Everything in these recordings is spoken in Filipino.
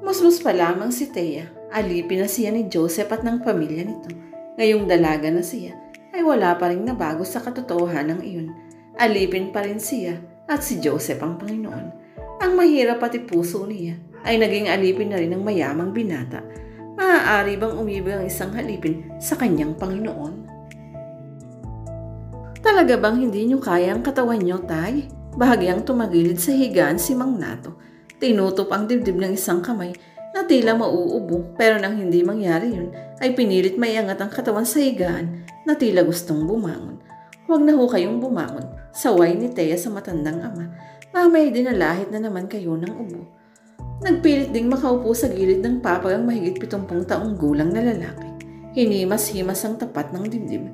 Musmus pa lamang si Thea, alipin na siya ni Joseph at ng pamilya nito. Ngayong dalaga na siya, ay wala pa rin nabago sa katotohanan ng iyon. Alipin pa rin siya at si Joseph ang Panginoon. Ang mahirap pati puso niya ay naging alipin na rin ng mayamang binata. Maaari bang umibig ang isang halipin sa kanyang Panginoon? Talaga bang hindi niyo kaya ang katawan niyo, Tay? Bahagyang tumagilid sa higaan si Mang Nato. Tinutup ang dibdib ng isang kamay na tila mauubo, pero nang hindi mangyari yun, ay pinilit maiangat ang katawan sa higaan na tila gustong bumangon. Huwag na ho kayong bumangon, saway ni Thea sa matandang ama. Mamaya dinalahit na naman kayo ng ubo. Nagpilit ding makaupo sa gilid ng papag ang mahigit 70 taong gulang na lalaki. Hinimas-himas ang tapat ng dibdib.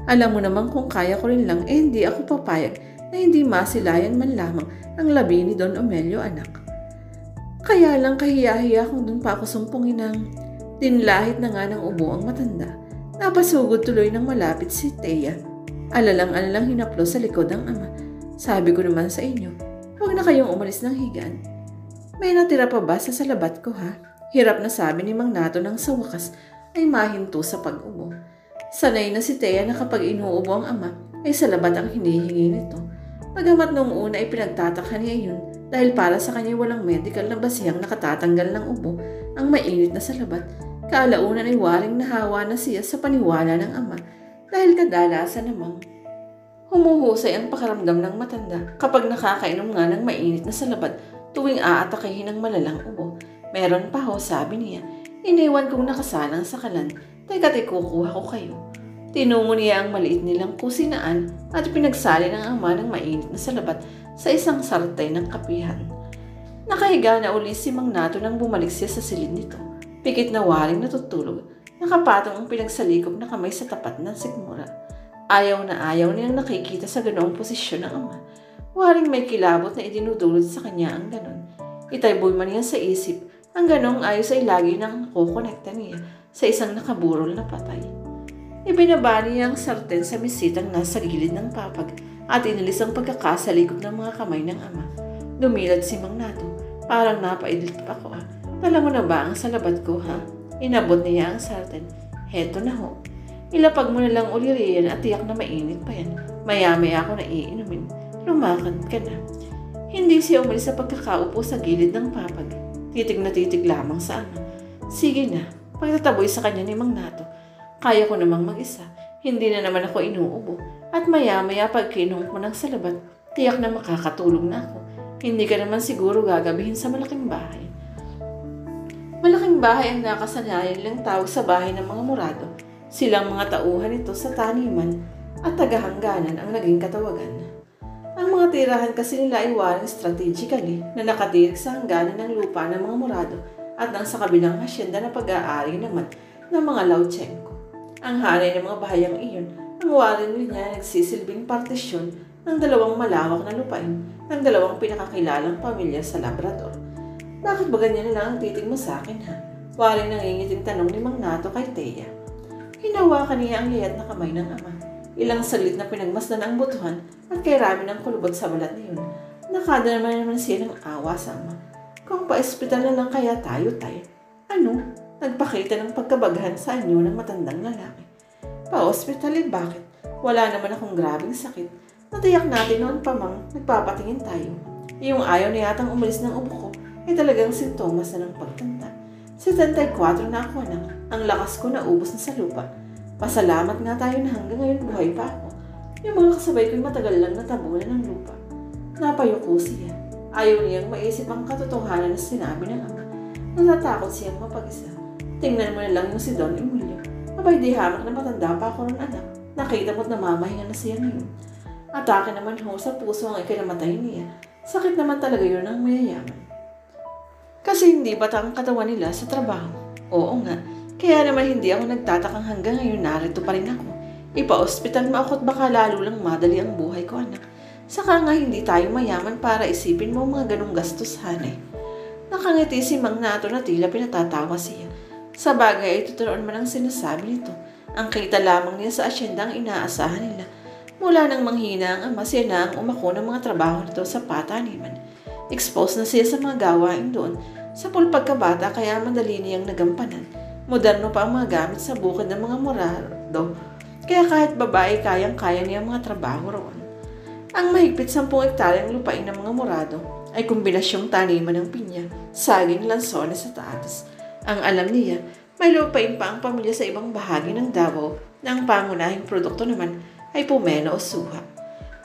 Alam mo naman kung kaya ko rin lang, hindi ako papayag na hindi masilayan man lamang ang labi ni Don Omelio, anak. Kaya lang kahiya-hiya kung dun pa ako sumpungin ng dinlahit na nga ng ubo ang matanda. Napasugod tuloy ng malapit si Thea. Alalang-alalang hinaplo sa likod ng ama. Sabi ko naman sa inyo, huwag na kayong umalis ng higaan. May natira pa ba sa salabat ko, ha? Hirap na sabi ni Mang Nato nang sa wakas ay mahinto sa pag-ubo. Sanay na si Thea na kapag inuubo ang ama ay salabat ang hinihingi nito. Pagamat noong una ay pinagtataka niya yun dahil para sa kanya walang medical na basihang nakatatanggal ng ubo ang mainit na salabat. Kalaunan ay waring nahawa na siya sa paniwala ng ama dahil kadalasan namang humuhusay ang pakaramdam ng matanda kapag nakakainom nga ng mainit na salabat tuwing aatakihin ng malalang ubo. Meron pa ho, sabi niya, iniwan kong nakasalang sa kalan, teka't kukuha ko kayo. Tinungo niya ang maliit nilang kusinaan at pinagsali ng ama ng mainit na salabat sa isang sartay ng kapihan. Nakahiga na uli si Mang Nato nang bumalik siya sa silid nito. Pikit na waring natutulog, nakapatong ang pinagsalikop na kamay sa tapat ng sikmura. Ayaw na ayaw niyang nakikita sa ganoong posisyon ng ama. Waring may kilabot na idinudulot sa kanya ang ganon. Itayboy man niya sa isip, ang ganong ayos ay lagi nang kukonekta niya sa isang nakaburol na patay. Ibinaba niya ang sarten sa misitang nasa gilid ng papag at inalis ang pagkakasalikop ng mga kamay ng ama. Dumilat si Mang Nato, parang napaidlip ako. Tala mo na ba ang salabat ko, ha? Inabot niya ang sarten. Heto na ho. Ilapag mo na lang uli riyan at tiyak na mainit pa yan. Maya-maya ako na iinumin. Lumakad ka na. Hindi siya umalis sa pagkakaupo sa gilid ng papag. Titig na titig lamang sa ama. Sige na, pagtataboy sa kanya ni Mang Nato. Kaya ko namang mag-isa. Hindi na naman ako inuubo. At maya-maya pag kinuha mo ng salabat, tiyak na makakatulog na ako. Hindi ka naman siguro gagabihin sa malaking bahay. Malaking bahay ang nakasanayan lang tawag sa bahay ng mga Morado. Silang mga tauhan nito sa taniman at tagahangganan ang naging katawagan. Ang mga tirahan kasi nila ay waring strategically na nakatirik sa hangganan ng lupa ng mga Morado at nang sa kabilang hasyenda na pag-aari naman ng mga Lauchenko. Ang hanay ng mga bahayang iyon, ang waring niya nagsisilbing partisyon ng dalawang malawak na lupain ng dalawang pinakakilalang pamilya sa Labrador. Bakit ba ganyan na lang ang titig mo sa akin, ha? Waring nangingiting tanong ni Mang Nato kay Thea. Hinawakan niya ang yayat na kamay ng ama. Ilang saglit na pinagmasdan ang butuhan at kay rami ng kulubot sa balat niyon. Nakada naman siya ng awa sa ama. Kung pa-espital na lang kaya tayo, Tay. Ano? Nagpakita ng pagkabaghan sa anyo ng matandang lalaki. Pa-hospital bakit? Wala naman akong grabing sakit. Natiyak natin noon pa mang nagpapatingin tayo. Yung ayaw na yatang umalis ng ubo ko ay talagang sintomas na ng pagtanda. 74 na ako, anak. Ang lakas ko naubos na sa lupa. Pasalamat nga tayo na hanggang ngayon buhay pa ako. Yung mga kasabay ko'y matagal lang natabunan ng lupa. Napayuko siya. Ayaw niyang maisip ang katotohanan na sinabi ng ama. Natatakot siyang mapag-isa. Tingnan mo na lang yung si Don Emilio. Abay di hamak na matanda pa ako ng anak. Nakita mo't namamahinga na siya ngayon. Atake naman ho sa puso ang ikinamatay niya. Sakit naman talaga yun ng mayayaman. Kasi hindi bata ang katawan nila sa trabaho. Oo nga, kaya naman hindi ako nagtatakang hanggang ngayon narito pa rin ako. Ipa-hospital mo ako at baka lalo lang madali ang buhay ko, anak. Saka nga hindi tayo mayaman para isipin mo mga ganong gastos, hanay. Nakangiti si Mang Nato na tila pinatatawa siya. Sa bagay ay tuturoon man ang sinasabi nito. Ang kita lamang niya sa asyenda ang inaasahan nila. Mula nang manghina ang ama, siya na ang umako ng mga trabaho nito sa pataniman. Exposed na siya sa mga gawain doon. Sa pagkabata kaya madali niyang nagampanan. Moderno pa ang mga gamit sa bukid ng mga Morado, kaya kahit babae kayang-kaya niya ang mga trabaho roon. Ang mahigpit 10 hektaryang lupain ng mga Morado ay kombinasyong taniman ng pinya, saging, lansones at atas. Ang alam niya, may lupain pa ang pamilya sa ibang bahagi ng Davao na ang pangunahing produkto naman ay pumeno o suha.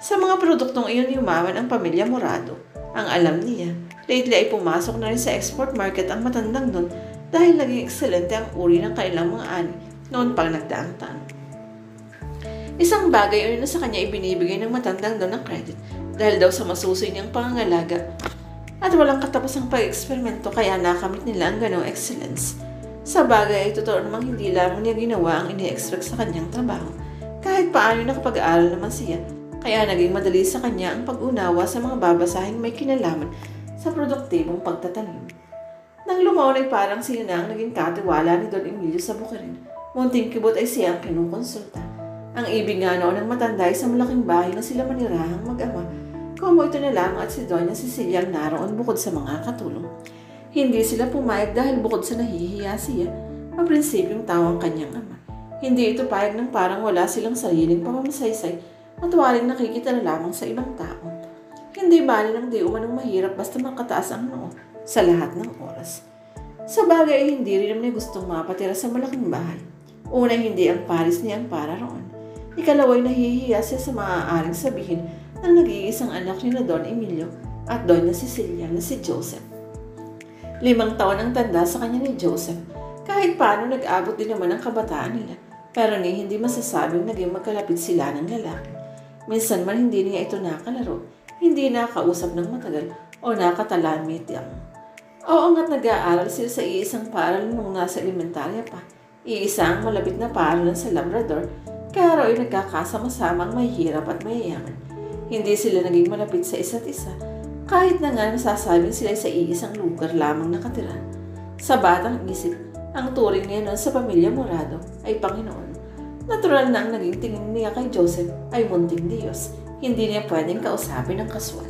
Sa mga produktong iyon yumaman ang pamilya Morado. Ang alam niya, lately ay pumasok na rin sa export market ang matandang doon dahil naging ekselente ang uri ng kanilang mga ani noon pang nagdaang taon. Isang bagay na sa kanya ibinibigay ng matandang doon ng credit dahil daw sa masusoy niyang pangangalaga at walang katapusang pag-eksperimento kaya nakamit nila ang ganong excellence. Sa bagay ay totoo namang hindi lamang niya ginawa ang ini-expect sa kanyang trabaho. Kahit paano nakapag-aaral naman siya, kaya naging madali sa kanya ang pag-unawa sa mga babasahing may kinalaman sa produktibong pagtatanim. Nang lumaon ay parang siya na ang naging katiwala ni Don Emilio sa Bukirin. Munting kibot ay siya ang kinukonsulta. Ang ibig nga noon ng matanda ay sa malaking bahay na sila manirahang mag-ama. Como ito na lang at si Doña Cecilia ang naroon bukod sa mga katulong. Hindi sila pumayag dahil bukod sa nahihiya siya, maprinsipyong tao ang kanyang ama. Hindi ito payag ng parang wala silang sariling pamamasaysay at waring nakikita na lamang sa ibang tao. Hindi bali ng di umanong mahirap basta makataas ang noo sa lahat ng oras. Sa bagay ay hindi rin naman niya gustong mapatira sa malaking bahay. Una, hindi ang Paris niya ang para roon. Ikalaway, nahihiya siya sa maaaring sabihin ng nag-iisang anak ni na Don Emilio at Doña Cecilia na si Joseph. 5 taon ang tanda sa kanya ni Joseph. Kahit paano nag-abot din naman ang kabataan nila, pero hindi masasabing naging magkalapit sila ng lalaki. Minsan man hindi niya ito nakalaro, hindi nakausap ng matagal o nakatalamit yang. Oo nga't nag-aaral sila sa iisang paaralan nung nasa elementarya pa. Iisa ang malapit na paaralan sa Labrador, kaya raw ay nagkakasama-samang mahihirap at mayayaman. Hindi sila naging malapit sa isa't isa, kahit na nga nasasabing sila sa iisang lugar lamang nakatira. Sa batang isip, ang turing niya noon sa pamilya Morado ay Panginoon. Natural na ang naging tingin niya kay Joseph ay munting Diyos. Hindi niya pwedeng kausapin ng kaswal.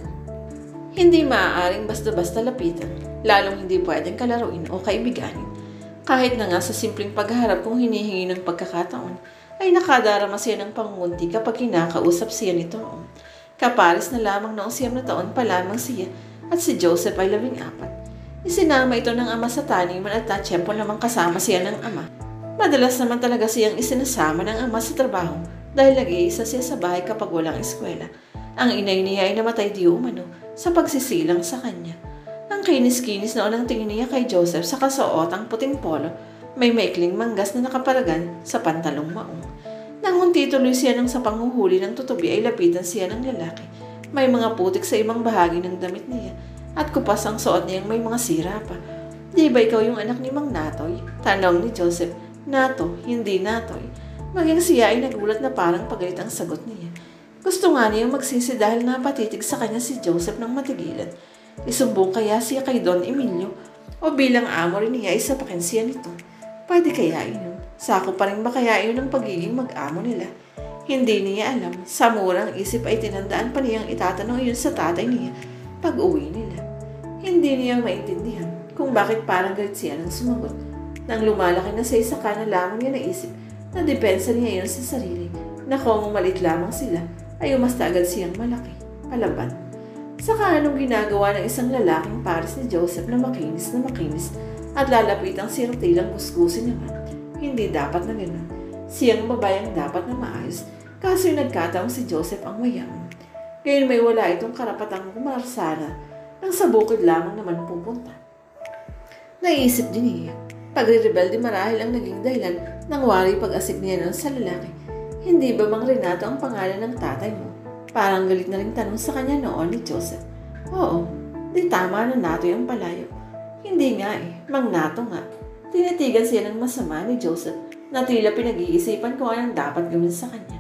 Hindi maaaring basta-basta lapitan, lalong hindi pwedeng kalaruin o kaibiganin. Kahit na nga sa simpleng pagharap kung hinihingi ng pagkakataon, ay nakadarama siya ng pangunti kapag kinakausap siya nito noon. Kapares na lamang noong 9 na taon pa lamang siya at si Joseph ay 14. Isinama ito ng ama sa taniman at tatsyempo namang kasama siya ng ama. Madalas naman talaga siyang isinasama ng ama sa trabaho dahil nag-iisa siya sa bahay kapag walang eskwela. Ang inay niya ay namatay di umano sa pagsisilang sa kanya. Ang kinis-kinis noon ang tingin niya kay Joseph sa kasuotang puting polo, may maikling manggas na nakaparagan sa pantalong maong. Nangunti tuloy siya nang sa panghuhuli ng tutubi ay lapitan siya ng lalaki. May mga putik sa ibang bahagi ng damit niya at kupas ang suot niyang may mga sira pa. Di ba ikaw yung anak ni Mang Natoy? Tanong ni Joseph. Nato, hindi Natoy. Maging siya ay nagulat na parang pagalit ang sagot niya. Gusto nga niyang magsisi dahil napatitig sa kanya si Joseph ng matigilan. Isumbong kaya siya kay Don Emilio o bilang amo rin niya ay sapakin siya nito. Pwede kaya yun? Sako pa rin ba kaya yun ang pagiging mag-amo nila? Hindi niya alam. Sa murang isip ay tinandaan pa niyang itatanong yun sa tatay niya pag uwi nila. Hindi niya maintindihan kung bakit parang galit siya nang sumagot. Nang lumalaki na siya sa kanan lamang niya naisip na depensa niya yun sa sarili na kung malit lamang sila ay umasta agad siyang malaki, palaban. Saka anong ginagawa ng isang lalaking pares ni Joseph na makinis at lalapitang sirtilang kuskusin naman. Hindi dapat na gano'n. Siyang babayang dapat na maayos, kaso yung nagkataong si Joseph ang mayaman. Ngayon may wala itong karapatang kumarsana nang sa bukid lamang naman pupunta. Naisip din niya, pagre-rebelde marahil ang naging dahilan ng wari pag-asik niya nun sa lalaki. Hindi ba Mang Renato ang pangalan ng tatay mo? Parang galit na rin tanong sa kanya noon ni Joseph. Oo, di tama na Nato yung palayo. Hindi nga Mang Nato nga. Tinitigan siya ng masama ni Joseph na tila pinag-iisipan kung anong dapat gawin sa kanya.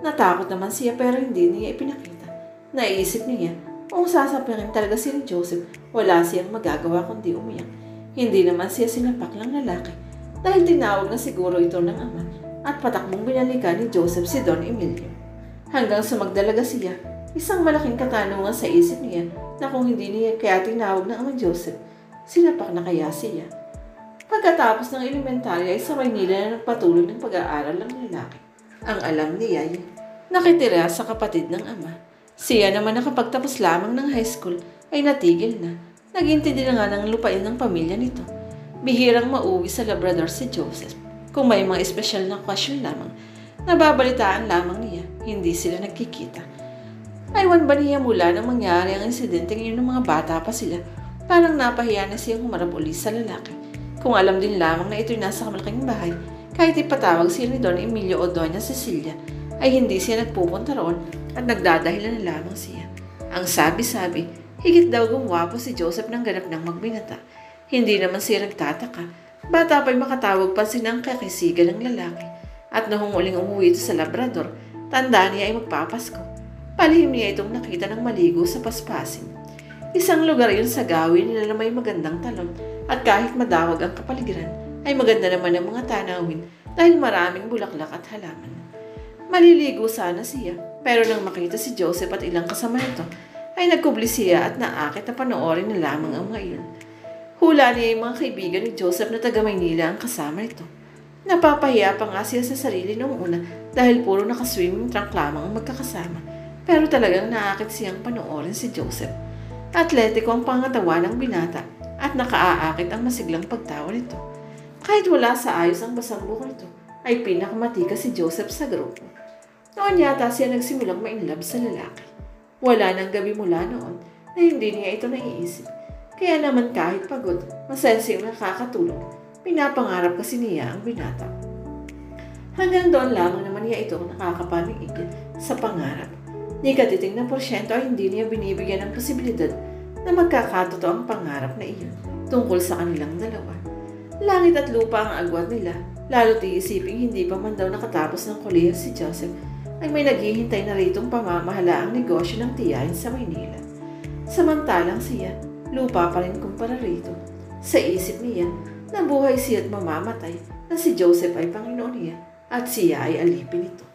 Natakot naman siya pero hindi niya ipinakita. Naisip niya, kung sasapirin talaga si Joseph, wala siyang magagawa kundi umiyak. Hindi naman siya sinapak ng lalaki dahil tinawag na siguro ito ng ama at patakbong binalikan ni Joseph si Don Emilio. Hanggang sa magdalaga siya, isang malaking katanungan sa isip niya na kung hindi niya kaya tinawag ng ama Joseph Sinapak na kaya siya. Pagkatapos ng elementarya ay sa Maynila na nagpatuloy ng pag-aaral ng lalaki. Ang alam niya ay nakitira sa kapatid ng ama. Siya naman nakapagtapos lamang ng high school ay natigil na. Nag-intindi na nga ng lupain ng pamilya nito. Bihirang mauwi sa Labrador si Joseph. Kung may mga espesyal na okasyon lamang, nababalitaan lamang niya, hindi sila nagkikita. Aywan ba niya mula nang mangyari ang insidente ngayon ng mga bata pa sila, parang napahiya na siyang humarap uli sa lalaki. Kung alam din lamang na ito'y nasa kamalaking bahay, kahit ipatawag siya ni Don Emilio o Doña Cecilia, ay hindi siya nagpupunta roon at nagdadahilan na lamang siya. Ang sabi-sabi, higit daw gumwapo si Joseph ng ganap ng magbinata. Hindi naman siya nagtataka. Bata pa'y makatawag pansin ang kakisigan ng lalaki. At noong uling umuwi ito sa Labrador, tanda niya ay magpapasko. Palihim niya itong nakita ng maligo sa paspasin. Isang lugar yun sa gawin nila na may magandang talon at kahit madawag ang kapaligiran, ay maganda naman ang mga tanawin dahil maraming bulaklak at halaman. Maliligo sana siya, pero nang makita si Joseph at ilang kasama nito, ay nagkubli siya at naakit na panoorin na lamang ang mga iyon. Hula niya yung mga kaibigan ni Joseph na taga Maynila ang kasama nito. Napapahiya pa nga siya sa sarili noong una dahil puro nakaswimming trunk lamang ang magkakasama. Pero talagang naakit siyang panoorin si Joseph. Atletiko ang pangatawan ng binata at nakaaakit ang masiglang pagtawa nito. Kahit wala sa ayos ang basang buko nito, ay pinakamatika si Joseph sa grupo. Noon yata siya nagsimulang ma-inlove sa lalaki. Wala nang gabi mula noon na hindi niya ito naiisip. Kaya naman kahit pagod, masensing nakakatulog, pinapangarap kasi niya ang binata. Hanggang doon lamang naman niya ito nakakapanig sa pangarap. Ni katiting na porsyento ay hindi niya binibigyan ng posibilidad na magkakatotoo ang pangarap na iyon tungkol sa kanilang dalawa. Langit at lupa ang agwat nila, lalo't iisiping hindi pa man daw nakatapos ng kolehiyo si Joseph ay may naghihintay na ritong pamamahala ang negosyo ng tiyahin sa Maynila. Samantalang siya, lupa pa rin kumpara rito. Sa isip niya, nabuhay siya at mamamatay na si Joseph ay Panginoon niya at siya ay alipin ito.